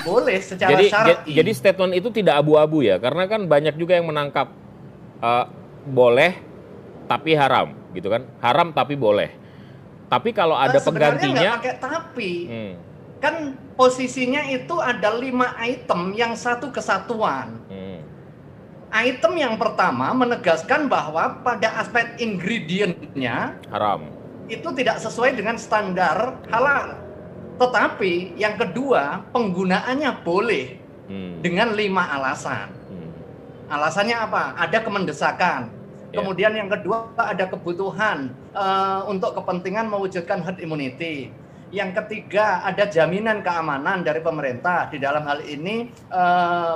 boleh secara syar'i. Jadi statement itu tidak abu-abu ya, karena kan banyak juga yang menangkap boleh tapi haram, gitu kan? Haram tapi boleh. Tapi kalau ada penggantinya, sebenarnya nggak pakai tapi. Kan posisinya itu ada 5 item yang satu kesatuan. Item yang pertama menegaskan bahwa pada aspek ingredient-nya haram. Itu tidak sesuai dengan standar halal. Tetapi yang kedua, penggunaannya boleh dengan 5 alasan. Alasannya apa? Ada kemendesakan. Kemudian yang kedua ada kebutuhan untuk kepentingan mewujudkan herd immunity. Yang ketiga ada jaminan keamanan dari pemerintah, di dalam hal ini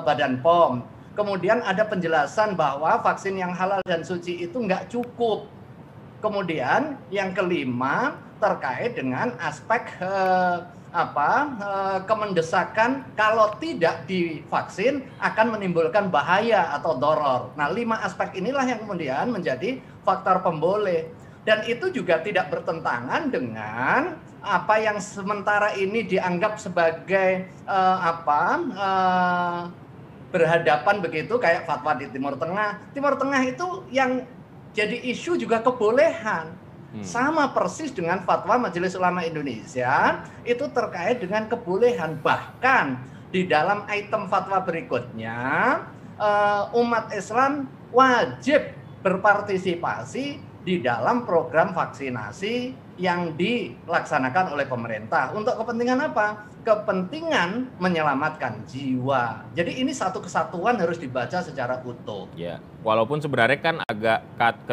Badan POM. Kemudian ada penjelasan bahwa vaksin yang halal dan suci itu nggak cukup. Kemudian yang kelima terkait dengan aspek kemendesakan kalau tidak divaksin akan menimbulkan bahaya atau doror. Nah, 5 aspek inilah yang kemudian menjadi faktor pemboleh. Dan itu juga tidak bertentangan dengan apa yang sementara ini dianggap sebagai berhadapan begitu kayak fatwa di Timur Tengah. Timur Tengah itu yang jadi isu juga kebolehan. Sama persis dengan fatwa Majelis Ulama Indonesia itu terkait dengan kebolehan. Bahkan di dalam item fatwa berikutnya umat Islam wajib berpartisipasi di dalam program vaksinasi yang dilaksanakan oleh pemerintah. Untuk kepentingan apa? Kepentingan menyelamatkan jiwa. Jadi ini satu kesatuan harus dibaca secara utuh. Ya, walaupun sebenarnya kan agak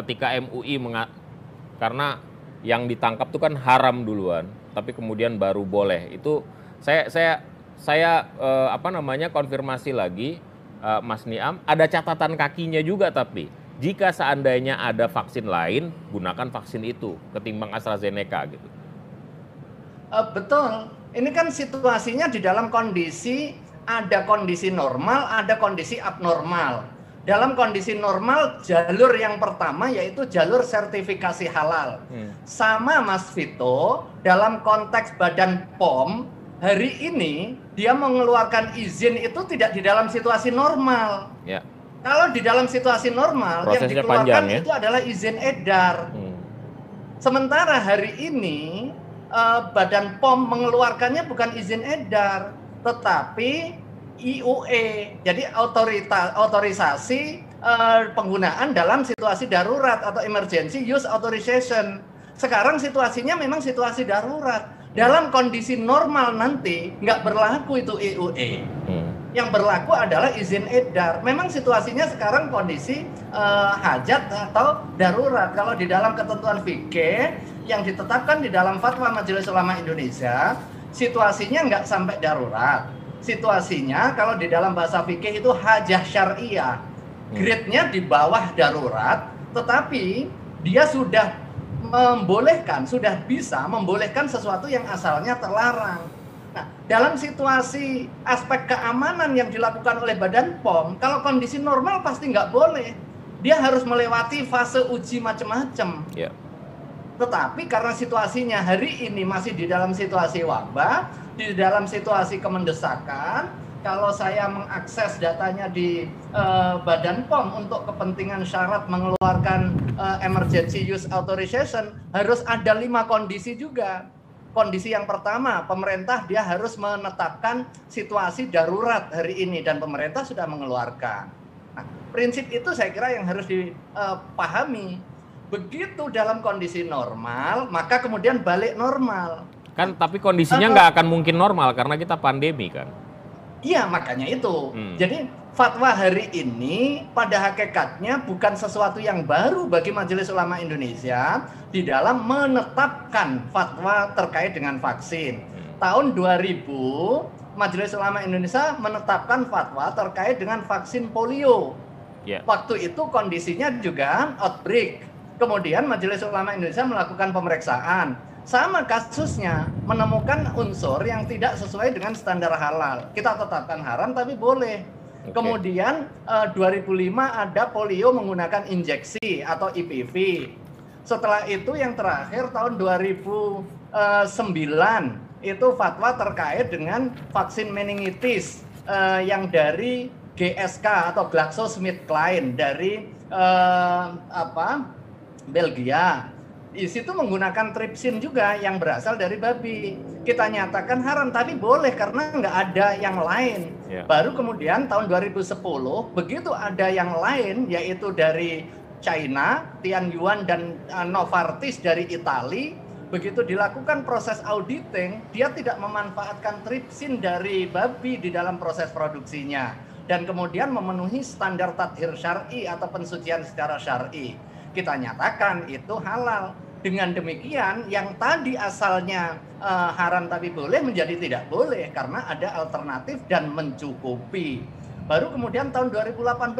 ketika MUI karena yang ditangkap itu kan haram duluan, tapi kemudian baru boleh. Itu saya konfirmasi lagi, Mas Niam, ada catatan kakinya juga, tapi jika seandainya ada vaksin lain, gunakan vaksin itu ketimbang AstraZeneca gitu. Betul. Ini kan situasinya di dalam kondisi, ada kondisi normal, ada kondisi abnormal. Dalam kondisi normal, jalur yang pertama yaitu jalur sertifikasi halal. Sama Mas Vito, dalam konteks Badan POM, hari ini dia mengeluarkan izin itu tidak di dalam situasi normal. Ya. Kalau di dalam situasi normal, prosesnya yang dikeluarkan panjang, ya? Itu adalah izin edar. Sementara hari ini Badan POM mengeluarkannya bukan izin edar, tetapi IUE, jadi otorisasi penggunaan dalam situasi darurat atau emergency use authorization. Sekarang situasinya memang situasi darurat. Dalam kondisi normal nanti nggak berlaku itu IUE. Yang berlaku adalah izin edar. Memang situasinya sekarang kondisi hajat atau darurat. Kalau di dalam ketentuan fikih yang ditetapkan di dalam fatwa Majelis Ulama Indonesia, situasinya nggak sampai darurat. Situasinya kalau di dalam bahasa fikih itu hajah syariah. Grade-nya di bawah darurat, tetapi dia sudah sudah bisa membolehkan sesuatu yang asalnya terlarang. Nah, dalam situasi aspek keamanan yang dilakukan oleh Badan POM, kalau kondisi normal pasti nggak boleh. Dia harus melewati fase uji macam-macam. Yeah. Tetapi karena situasinya hari ini masih di dalam situasi wabah, di dalam situasi kemendesakan, kalau saya mengakses datanya di Badan POM untuk kepentingan syarat mengeluarkan emergency use authorization, harus ada 5 kondisi juga. Kondisi yang pertama, pemerintah dia harus menetapkan situasi darurat hari ini dan pemerintah sudah mengeluarkan. Nah, prinsip itu saya kira yang harus dipahami. Begitu dalam kondisi normal, maka kemudian balik normal. Kan tapi kondisinya nggak akan mungkin normal karena kita pandemi kan. Iya, makanya itu. Jadi fatwa hari ini pada hakikatnya bukan sesuatu yang baru bagi Majelis Ulama Indonesia di dalam menetapkan fatwa terkait dengan vaksin. Tahun 2000, Majelis Ulama Indonesia menetapkan fatwa terkait dengan vaksin polio. Yeah. Waktu itu kondisinya juga outbreak. Kemudian Majelis Ulama Indonesia melakukan pemeriksaan. Sama kasusnya, menemukan unsur yang tidak sesuai dengan standar halal. Kita tetapkan haram tapi boleh. Okay. Kemudian 2005 ada polio menggunakan injeksi atau IPV. Setelah itu yang terakhir tahun 2009 itu fatwa terkait dengan vaksin meningitis yang dari GSK atau GlaxoSmithKline dari Belgia. Di situ menggunakan tripsin juga yang berasal dari babi. Kita nyatakan haram, tapi boleh karena nggak ada yang lain. Baru kemudian tahun 2010, begitu ada yang lain, yaitu dari China, Tianyuan dan Novartis dari Italia, begitu dilakukan proses auditing, dia tidak memanfaatkan tripsin dari babi di dalam proses produksinya. Dan kemudian memenuhi standar tathir syar'i atau pensucian secara syar'i. Kita nyatakan itu halal. Dengan demikian, yang tadi asalnya haram tapi boleh menjadi tidak boleh karena ada alternatif dan mencukupi. Baru kemudian tahun 2018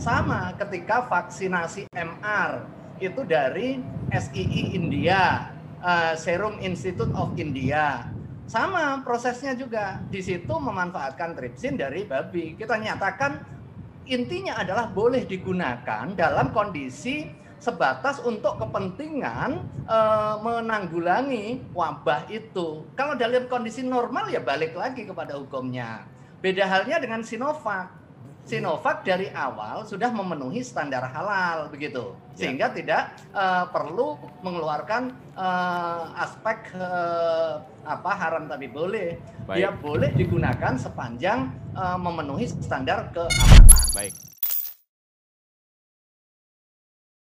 sama ketika vaksinasi MR itu dari SII India, Serum Institute of India. Sama prosesnya juga. Di situ memanfaatkan tripsin dari babi. Kita nyatakan intinya adalah boleh digunakan dalam kondisi sebatas untuk kepentingan menanggulangi wabah itu. Kalau dalam kondisi normal ya balik lagi kepada hukumnya. Beda halnya dengan Sinovac. Sinovac dari awal sudah memenuhi standar halal begitu, sehingga tidak perlu mengeluarkan aspek haram tapi boleh. Dia boleh digunakan sepanjang memenuhi standar keamanan. Baik.